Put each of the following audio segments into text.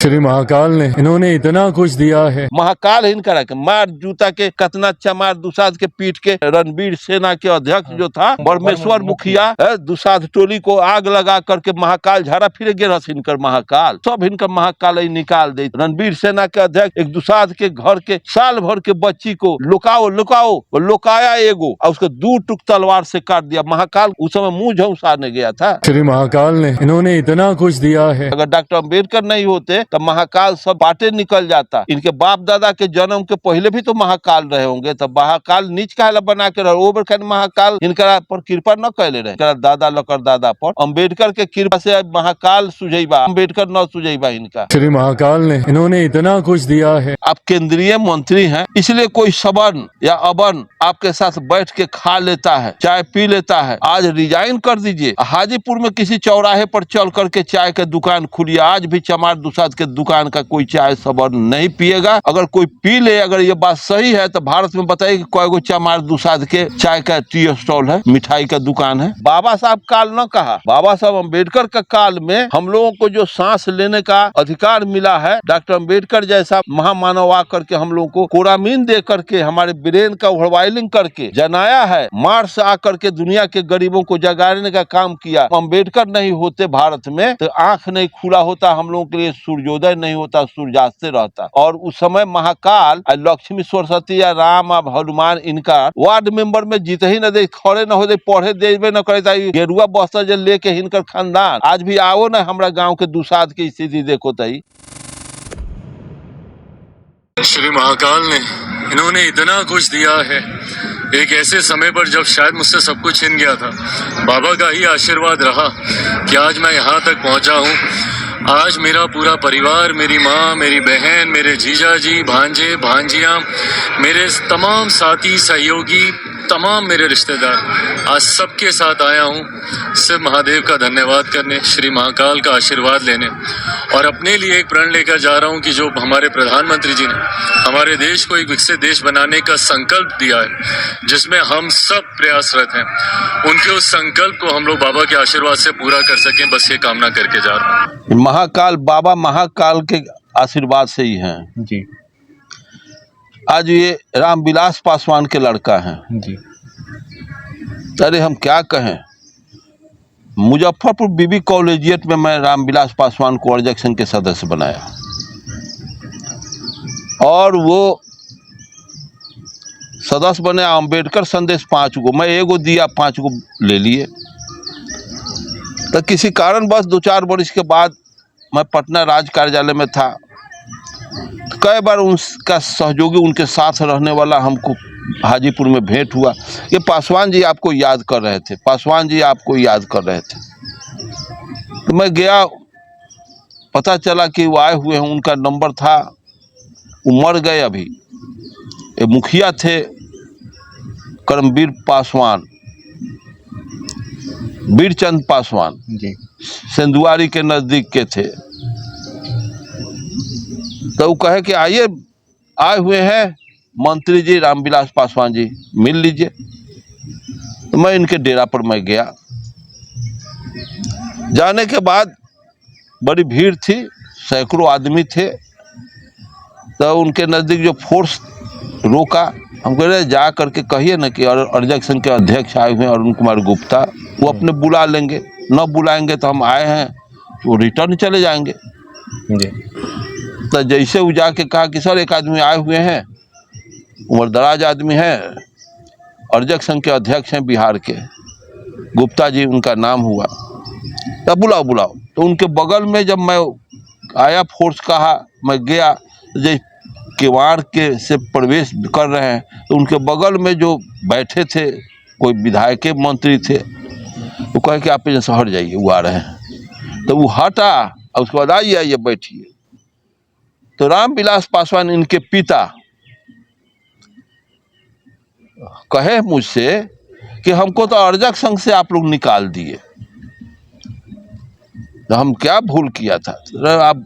श्री महाकाल ने इन्होंने इतना कुछ दिया है। महाकाल इनका के मार जूता के कतना अच्छा मार दुसाध के पीठ के रणवीर सेना के अध्यक्ष जो था परमेश्वर मुखिया दुसाध टोली को आग लगा करके महाकाल झाड़ा फिर गिर इनकर महाकाल सब इनकर महाकाल निकाल दे। रणवीर सेना के अध्यक्ष एक दुसाध के घर के साल भर के बच्ची को लुकाया एगो और उसको 2 टुक तलवार से काट दिया। महाकाल उस समय मुंह झुंसाने गया था। श्री महाकाल ने इन्होंने इतना कुछ दिया है। अगर डॉक्टर अम्बेडकर नहीं होते तो महाकाल सब बाटे निकल जाता। इनके बाप दादा के जन्म के पहले भी तो महाकाल रहे होंगे, तो महाकाल नीच काहे बना के रहे। महाकाल इनका पर कृपा न कैले रहे दादा लकर दादा पर। अम्बेडकर के कृपा से महाकाल सुझेबा, अम्बेडकर न सुझेबा इनका। श्री महाकाल ने इन्होंने इतना कुछ दिया है। आप केंद्रीय मंत्री हैं, इसलिए कोई सबन या अबन आपके साथ बैठ के खा लेता है, चाय पी लेता है। आज रिजाइन कर दीजिए। हाजीपुर में किसी चौराहे पर चल करके चाय के दुकान खुली, आज भी चमार दुसाध के दुकान का कोई चाय सबन नहीं पिएगा। अगर कोई पी ले, अगर ये बात सही है तो भारत में बताइए कि कोई चमार दुसाध के चाय का टी स्टॉल है, मिठाई का दुकान है। बाबा साहब काल न कहा, बाबा साहब अम्बेडकर का काल में हम लोगों को जो सांस लेने का अधिकार मिला है, डॉक्टर अम्बेडकर जैसा महामानव आकर के हम लोगों को कोरामीन दे करके हमारे ब्रेन का ओवरवायलिंग करके जनाया है। मार्स आकर के दुनिया के गरीबों को जगाने का काम किया। अम्बेडकर नहीं होते भारत में तो आंख नहीं खुला होता, हम लोगों के लिए सूर्योदय नहीं होता, सूर्यास्त रहता। और उस समय महाकाल लक्ष्मी सरस्वती या राम या हनुमान इनका वार्ड मेंबर में जीते ही न दे, खड़े न हो दे, पढ़े देवे न करे। गेरुआ बस्तर जो लेके हिनकर खानदान आज भी आओ न हमारा गाँव के दुसाध की स्थिति देखो तई। श्री महाकाल ने इन्होंने इतना कुछ दिया है। एक ऐसे समय पर जब शायद मुझसे सब कुछ छिन गया था, बाबा का ही आशीर्वाद रहा कि आज मैं यहाँ तक पहुँचा हूँ। आज मेरा पूरा परिवार, मेरी माँ, मेरी बहन, मेरे जीजा जी, भांजे भांजियाँ, मेरे तमाम साथी सहयोगी, तमाम मेरे रिश्तेदार, आज सबके साथ आया हूँ सिर्फ महादेव का धन्यवाद करने, श्री महाकाल का आशीर्वाद लेने। और अपने लिए एक प्रण लेकर जा रहा हूँ कि जो हमारे प्रधानमंत्री जी ने हमारे देश को एक विकसित देश बनाने का संकल्प दिया है, जिसमें हम सब प्रयासरत हैं, उनके उस संकल्प को हम लोग बाबा के आशीर्वाद से पूरा कर सकें, बस ये कामना करके जा रहा हूँ। महाकाल बाबा महाकाल के आशीर्वाद से ही हैं जी। आज ये रामविलास पासवान के लड़का हैं जी। अरे हम क्या कहें, मुजफ्फरपुर बीबी कॉलेजिएट में मैं रामविलास पासवान को अर्जक संघ के सदस्य बनाया और वो सदस्य बने। अम्बेडकर संदेश 5 गो, मैं एगो दिया, 5 गो ले लिए। तो किसी कारण बस 2-4 वर्ष के बाद मैं पटना राज कार्यालय में था, कई बार उनका सहयोगी उनके साथ रहने वाला हमको हाजीपुर में भेंट हुआ। ये पासवान जी आपको याद कर रहे थे, पासवान जी आपको याद कर रहे थे। तो मैं गया, पता चला कि वो आए हुए हैं, उनका नंबर था, वो मर गए अभी। ये मुखिया थे करमवीर पासवान, वीरचंद पासवान जी, सिंधुआरी के नजदीक के थे। तो वो कहे कि आइए, आए हुए हैं मंत्री जी रामविलास पासवान जी, मिल लीजिए। तो मैं इनके डेरा पर मैं गया। जाने के बाद बड़ी भीड़ थी, सैकड़ों आदमी थे। तो उनके नज़दीक जो फोर्स रोका, हम कह रहे जा करके कहिए ना कि अर्जक संघ के अध्यक्ष आए हुए हैं अरुण कुमार गुप्ता, वो अपने बुला लेंगे, न बुलाएंगे तो हम आए हैं वो रिटर्न चले जाएंगे जी। तो जैसे वो जाके कहा कि सर एक आदमी आए हुए हैं, उम्रदराज आदमी है, अर्जक संघ के अध्यक्ष हैं बिहार के, गुप्ता जी उनका नाम हुआ, तब बुलाओ बुलाओ। तो उनके बगल में जब मैं आया, फोर्स कहा, मैं गया, जैसे किवाड़ के से प्रवेश कर रहे हैं तो उनके बगल में जो बैठे थे कोई विधायक मंत्री थे, वो कहे कि आप यहाँ से हट जाइए, वो आ रहे हैं। तो वो हटा और उसके बाद आइए आइए बैठिए। तो रामविलास पासवान इनके पिता कहे मुझसे कि हमको तो अर्जक संघ से आप लोग निकाल दिए, तो हम क्या भूल किया था। आप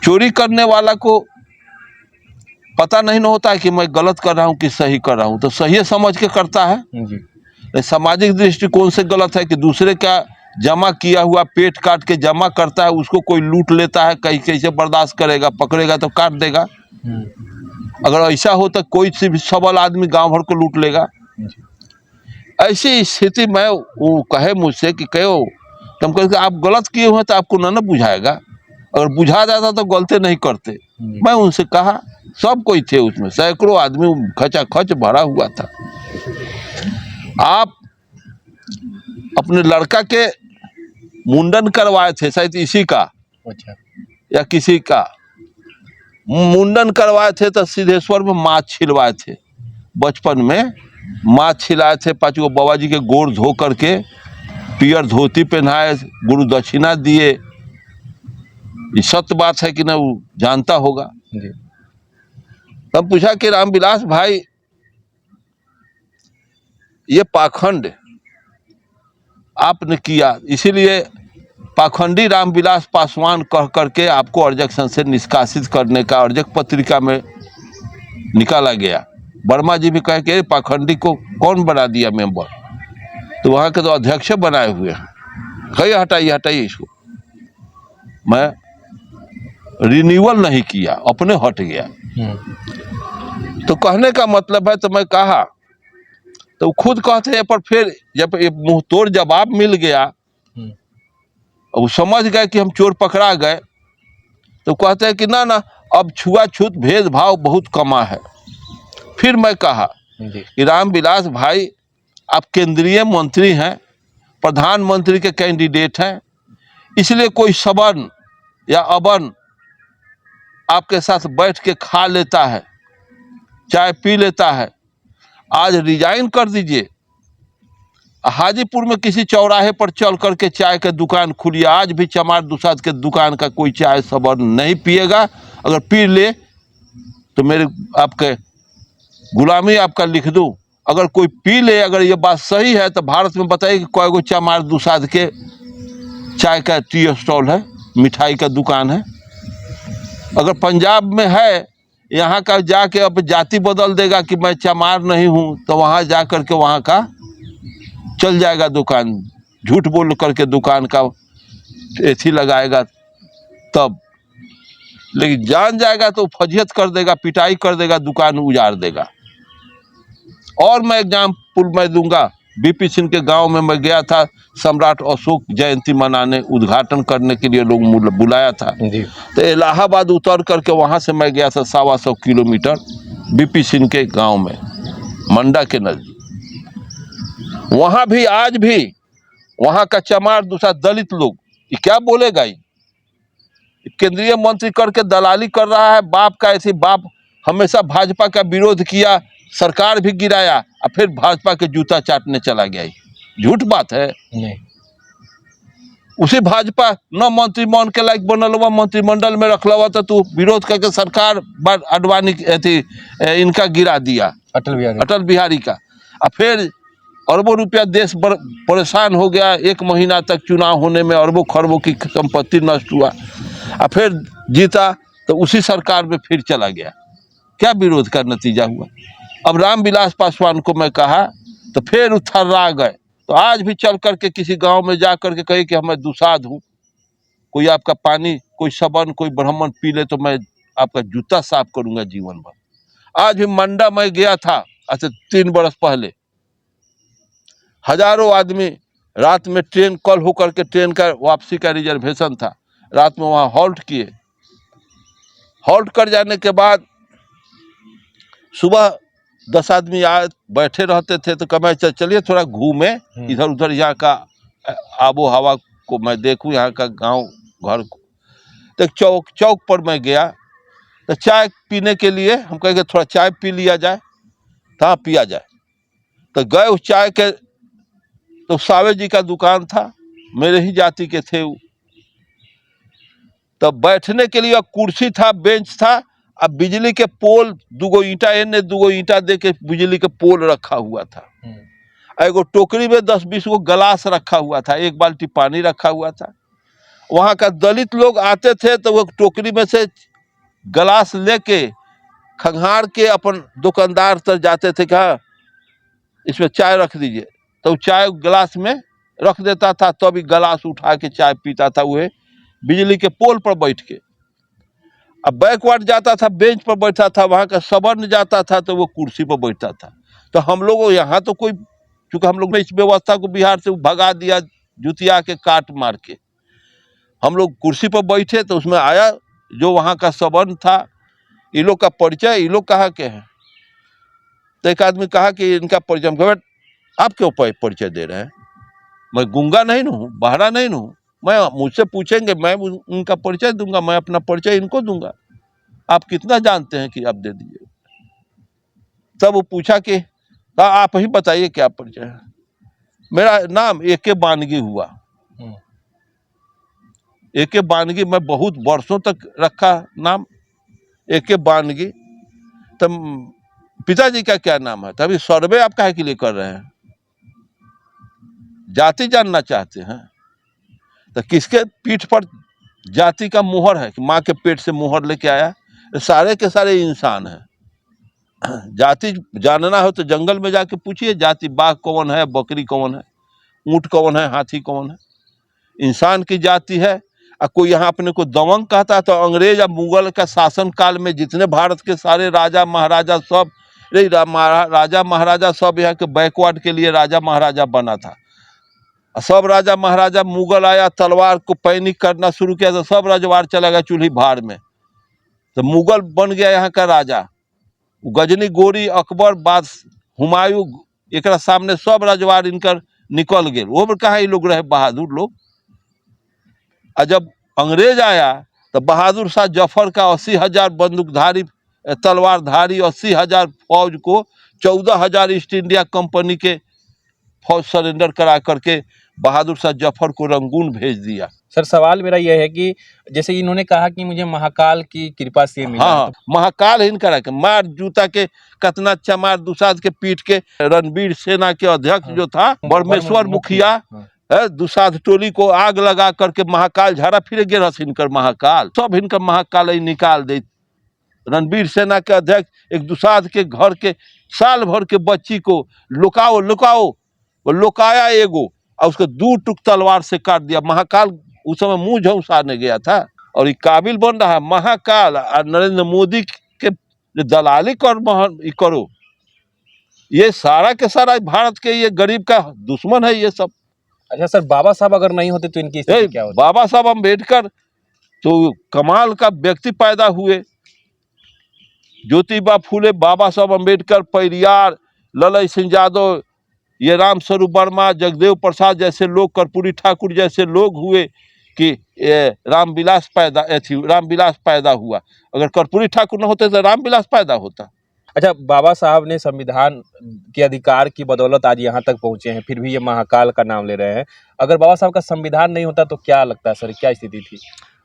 चोरी करने वाला को पता नहीं न होता है कि मैं गलत कर रहा हूँ कि सही कर रहा हूँ, तो सही समझ के करता है जी। सामाजिक दृष्टिकोण से गलत है कि दूसरे का जमा किया हुआ पेट काट के जमा करता है, उसको कोई लूट लेता है, कहीं कैसे बर्दाश्त करेगा, पकड़ेगा तो काट देगा। अगर ऐसा हो तो कोई से भी सबल आदमी गांव भर को लूट लेगा। ऐसी स्थिति में वो कहे मुझसे कि कहो, तुम कहे आप गलत किए हुए तो आपको ना बुझाएगा, अगर बुझा जाता तो गलती नहीं करते। मैं उनसे कहा, सब कोई थे उसमें, सैकड़ों आदमी खचाखच भरा हुआ था। आप अपने लड़का के मुंडन करवाए थे, शायद इसी का अच्छा, या किसी का मुंडन करवाए थे, तो सिद्धेश्वर में माछ छिलवाए थे। बचपन में माछ छिलाए थे, 5 गो बाबा जी के गोड़ धो करके पियर धोती पहनाए, गुरु दक्षिणा दिए। ये सत्य बात है कि ना, वो जानता होगा। जी, तब पूछा कि रामविलास भाई, ये पाखंड आपने किया, इसीलिए पाखंडी रामविलास पासवान कह करके आपको अर्जक से निष्कासित करने का अर्जक पत्रिका में निकाला गया। वर्मा जी भी कहे कि पाखंडी को कौन बना दिया मेंबर, तो वहाँ के तो अध्यक्ष बनाए हुए हैं, कहीं हटाइए हटाइए इसको। मैं रिन्यूअल नहीं किया, अपने हट गया। तो कहने का मतलब है, तो मैं कहा, तो खुद कहते हैं, पर फिर जब ये मुंह तोड़ जवाब मिल गया, वो समझ गए कि हम चोर पकड़ा गए, तो कहते हैं कि ना ना, अब छुआछूत भेदभाव बहुत कमा है। फिर मैं कहा कि रामविलास भाई, आप केंद्रीय मंत्री हैं, प्रधानमंत्री के कैंडिडेट हैं, इसलिए कोई सबन या अबन आपके साथ बैठ के खा लेता है, चाय पी लेता है, आज रिजाइन कर दीजिए। हाजीपुर में किसी चौराहे पर चल करके चाय की दुकान खुली, आज भी चमार दुसाद के दुकान का कोई चाय सबन नहीं पिएगा। अगर पी ले तो मेरे आपके गुलामी आपका लिख दूं। अगर कोई पी ले, अगर ये बात सही है, तो भारत में बताइए कि कोई गो चमार दुसाद के चाय का टी स्टॉल है, मिठाई का दुकान है। अगर पंजाब में है, यहाँ का जाके अब जाति बदल देगा कि मैं चमार नहीं हूँ, तो वहाँ जा करके वहाँ का चल जाएगा दुकान, झूठ बोल करके दुकान का एथी लगाएगा तब। लेकिन जान जाएगा तो फजियत कर देगा, पिटाई कर देगा, दुकान उजाड़ देगा। और मैं एग्जाम्पल मैं दूंगा, बीपी सिंह के गांव में मैं गया था, सम्राट अशोक जयंती मनाने, उद्घाटन करने के लिए लोग बुलाया था। तो इलाहाबाद उतर करके वहां से मैं गया था 125 किलोमीटर बीपी सिंह के गांव में, मंडा के नजदीक। वहां भी आज भी वहां का चमार दूसरा दलित लोग, ये क्या बोलेगा, ये केंद्रीय मंत्री करके दलाली कर रहा है, बाप का ऐसे बाप हमेशा भाजपा का विरोध किया, सरकार भी गिराया, और फिर भाजपा के जूता चाटने चला गया। झूठ बात है। नहीं, उसे भाजपा न मंत्री मान के लायक बनल हुआ, मंत्रिमंडल में रखला हुआ, तो तू विरोध करके सरकार अडवाणी थी इनका गिरा दिया, अटल बिहारी का। और फिर अरबों रुपया देश परेशान हो गया, 1 महीना तक चुनाव होने में अरबों खरबों की संपत्ति नष्ट हुआ, और फिर जीता तो उसी सरकार में फिर चला गया। क्या विरोध का नतीजा हुआ। अब रामविलास पासवान को मैं कहा तो फिर थर्रा गए। तो आज भी चल करके किसी गांव में जा करके कहे कि मैं दुसाध हूँ, कोई आपका पानी, कोई सबन, कोई ब्राह्मण पी ले तो मैं आपका जूता साफ करूंगा जीवन भर। आज भी मंडा में गया था, आज से 3 बरस पहले, हजारों आदमी रात में ट्रेन कल होकर के, ट्रेन का वापसी का रिजर्वेशन था, रात में वहाँ हॉल्ट किए। हॉल्ट कर जाने के बाद सुबह 10 आदमी आए, बैठे रहते थे, तो कहा चलिए थोड़ा घूमे इधर उधर, यहाँ का आबो हवा को मैं देखूं, यहाँ का गांव घर को। तो चौक पर मैं गया, तो चाय पीने के लिए हम कहेंगे थोड़ा चाय पी लिया जाए, कहाँ पिया जाए। तो गए उस चाय के, तो सावे जी का दुकान था, मेरे ही जाति के थे वो। तो बैठने के लिए कुर्सी था, बेंच था, अब बिजली के पोल, 2 ईंटा एने 2 ईंटा दे के बिजली के पोल रखा हुआ था। एगो टोकरी में 10-20 गो गिलास रखा हुआ था, 1 बाल्टी पानी रखा हुआ था। वहाँ का दलित लोग आते थे तो वो टोकरी में से गिलास लेके खंगार के अपन दुकानदार तक जाते थे, कहा इसमें चाय रख दीजिए, तो चाय गिलास में रख देता था, तभी गिलास उठा के चाय पीता था, वह बिजली के पोल पर बैठ के। अब बैकवर्ड जाता था, बेंच पर बैठा था, वहां का सवर्ण जाता था तो वो कुर्सी पर बैठता था। तो हम लोग यहाँ तो कोई, चूंकि हम लोग ने इस व्यवस्था को बिहार से भगा दिया, जुतिया के काट मार के, हम लोग कुर्सी पर बैठे तो उसमें आया जो वहां का सवर्ण था, ये लोग का परिचय, ये लोग कहाँ के हैं। तो एक आदमी कहा कि इनका परिचय, हम कहा आप क्यों परिचय दे रहे हैं, मैं गूंगा नहीं हूँ, बहरा नहीं हूँ, मैं मुझसे पूछेंगे मैं उनका परिचय दूंगा, मैं अपना परिचय इनको दूंगा, आप कितना जानते हैं कि आप दे दीजिए। तब वो पूछा कि आप ही बताइए क्या परिचय है। मेरा नाम एके बानगी हुआ। एके बानगी मैं बहुत वर्षों तक रखा नाम, एके बानगी। तब पिताजी का क्या नाम है, तभी सर्वे आप काहे के लिए कर रहे हैं, जाति जानना चाहते हैं। तो किसके पीठ पर जाति का मुहर है कि माँ के पेट से मुहर लेके आया, सारे के सारे इंसान हैं। जाति जानना हो तो जंगल में जाके पूछिए, जाति बाघ कौन है, बकरी कौन है, ऊंट कौन है, हाथी कौन है। इंसान की जाति है। और कोई यहाँ अपने को दबंग कहता है, तो अंग्रेज या मुगल का शासन काल में जितने भारत के सारे राजा महाराजा सब, राजा महाराजा सब यहाँ के बैकवर्ड के लिए राजा महाराजा बना था। सब राजा महाराजा, मुगल आया तलवार को पैनिक करना शुरू किया तो सब रजवाड़ चला गया चूल्ही भाड़ में। तो मुगल बन गया यहाँ का राजा, गजनी गोरी अकबर बाद हुमायूं, एक सामने सब रजवाड़ इनकर निकल गए। वो पर कहा ये लोग रहे बहादुर लोग। और जब अंग्रेज आया तो बहादुर शाह जफर का 80,000 बंदूकधारी तलवारधारी 80,000 फौज को 14,000 ईस्ट इंडिया कंपनी के फौज सरेंडर करा करके बहादुर शाह जफर को रंगून भेज दिया। सर सवाल मेरा यह है कि जैसे इन्होंने कहा कि मुझे महाकाल की कृपा से मिला। हाँ, तो महाकाल हिन करा के मार जूता के कतना अच्छा मार दुसाद के पीठ के। रणवीर सेना के अध्यक्ष जो था बरमेश्वर मुखिया, दुसाध टोली को आग लगा करके महाकाल झाड़ा फिर गिर हिनकर महाकाल, सब हिनकर महाकाल निकाल दे। रणवीर सेना के अध्यक्ष एक दुसाध के घर के साल भर के बच्ची को लुकाओ लुकाओ, वो लुकाया एगो और उसको 2 टुक तलवार से काट दिया। महाकाल उस समय मुंह झौसाने गया था और ये काबिल बन रहा है महाकाल। और नरेंद्र मोदी के दलाली करो, ये सारा के सारा भारत के ये गरीब का दुश्मन है ये सब। अच्छा सर, बाबा साहब अगर नहीं होते तो इनकी स्थिति क्या होती? बाबा साहब अम्बेडकर तो कमाल का व्यक्ति पैदा हुए। ज्योतिबा फूले, बाबा साहब अम्बेडकर, पेरियार, ललई सिंह यादव, ये राम स्वरूप वर्मा, जगदेव प्रसाद जैसे लोग, कर्पूरी ठाकुर जैसे लोग हुए कि रामविलास पैदा हुआ। अगर कर्पूरी ठाकुर न होते तो रामविलास पैदा होता। अच्छा, बाबा साहब ने संविधान के अधिकार की बदौलत आज यहाँ तक पहुँचे हैं, फिर भी ये महाकाल का नाम ले रहे हैं। अगर बाबा साहब का संविधान नहीं होता तो क्या लगता है सर, क्या स्थिति थी?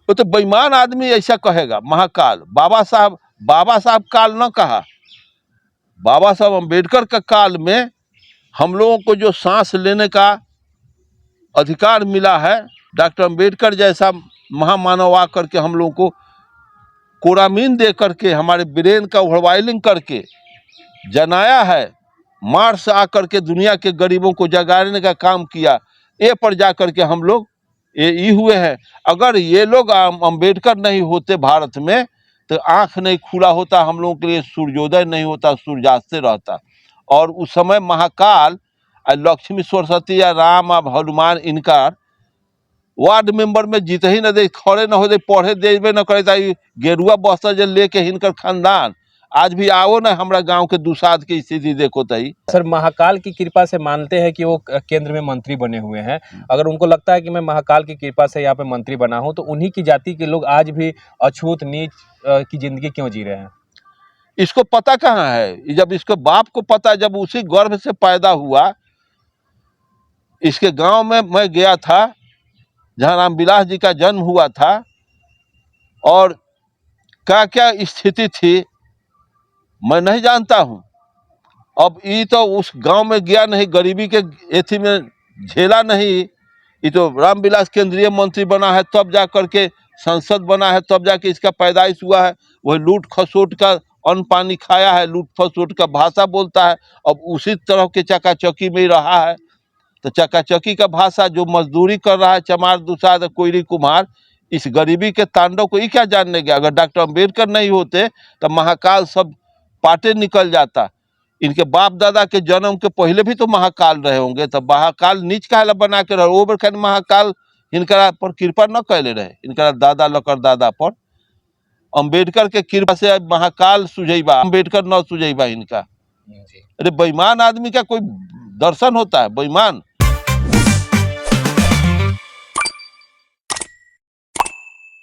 वो तो बेईमान आदमी ऐसा कहेगा महाकाल। बाबा साहब काल न कहा, बाबा साहब अम्बेडकर का काल में हम लोगों को जो सांस लेने का अधिकार मिला है, डॉक्टर अम्बेडकर जैसा महामानव आकर के हम लोगों को कोरामीन दे करके हमारे ब्रेन का ओवरवायलिंग करके जनाया है, मार्स आकर के दुनिया के गरीबों को जगाने का काम किया। ये पर जा करके हम लोग ये हुए हैं। अगर ये लोग अम्बेडकर नहीं होते भारत में तो आंख नहीं खुला होता, हम लोगों के लिए सूर्योदय नहीं होता, सूर्यास्त रहता। और उस समय महाकाल लक्ष्मी सरस्वती या राम या हनुमान इनका वार्ड मेंबर में जीत ही न दे, खड़े न हो दे, पढ़े देवे न करे, गेरुआ बस्तर जो लेके हिनकर खानदान आज भी आओ ना हमारा गांव के दुसाध की स्थिति देखो तई। सर महाकाल की कृपा से मानते हैं कि वो केंद्र में मंत्री बने हुए हैं, अगर उनको लगता है कि मैं महाकाल की कृपा से यहाँ पे मंत्री बना हूँ तो उन्हीं की जाति के लोग आज भी अछूत नीच की जिंदगी क्यों जी रहे हैं? इसको पता कहाँ है? जब इसके बाप को पता, जब उसी गर्भ से पैदा हुआ, इसके गांव में मैं गया था जहाँ रामविलास जी का जन्म हुआ था और क्या क्या स्थिति थी मैं नहीं जानता हूँ। अब ये तो उस गांव में गया नहीं, गरीबी के एथी में झेला नहीं। ये तो रामविलास केंद्रीय मंत्री बना है, तब जा करके संसद बना है, तब जाके इसका पैदाइश हुआ है। वही लूट खसोट का अन्न पानी खाया है, लूट खसोट का भाषा बोलता है, अब उसी तरह के चकाचौकी में ही रहा है। तो चकाचकी का भाषा जो मजदूरी कर रहा है चमार दुसाद कोयरी कुम्हार, इस गरीबी के तांडव को ये क्या जानने गया। अगर डॉक्टर अम्बेडकर नहीं होते तो महाकाल सब पाटे निकल जाता। इनके बाप दादा के जन्म के पहले भी तो महाकाल रहे होंगे, तो महाकाल नीच काहे ला बना के रहे, वो बेर महाकाल इनकरा पर कृपा न कैले रहे, इनकरा दादा लकर दादा पर। अम्बेडकर के कृपा से महाकाल सुझेबा, अम्बेडकर न सुझेबा इनका। जी। अरे बेईमान आदमी का कोई दर्शन होता है, बेईमान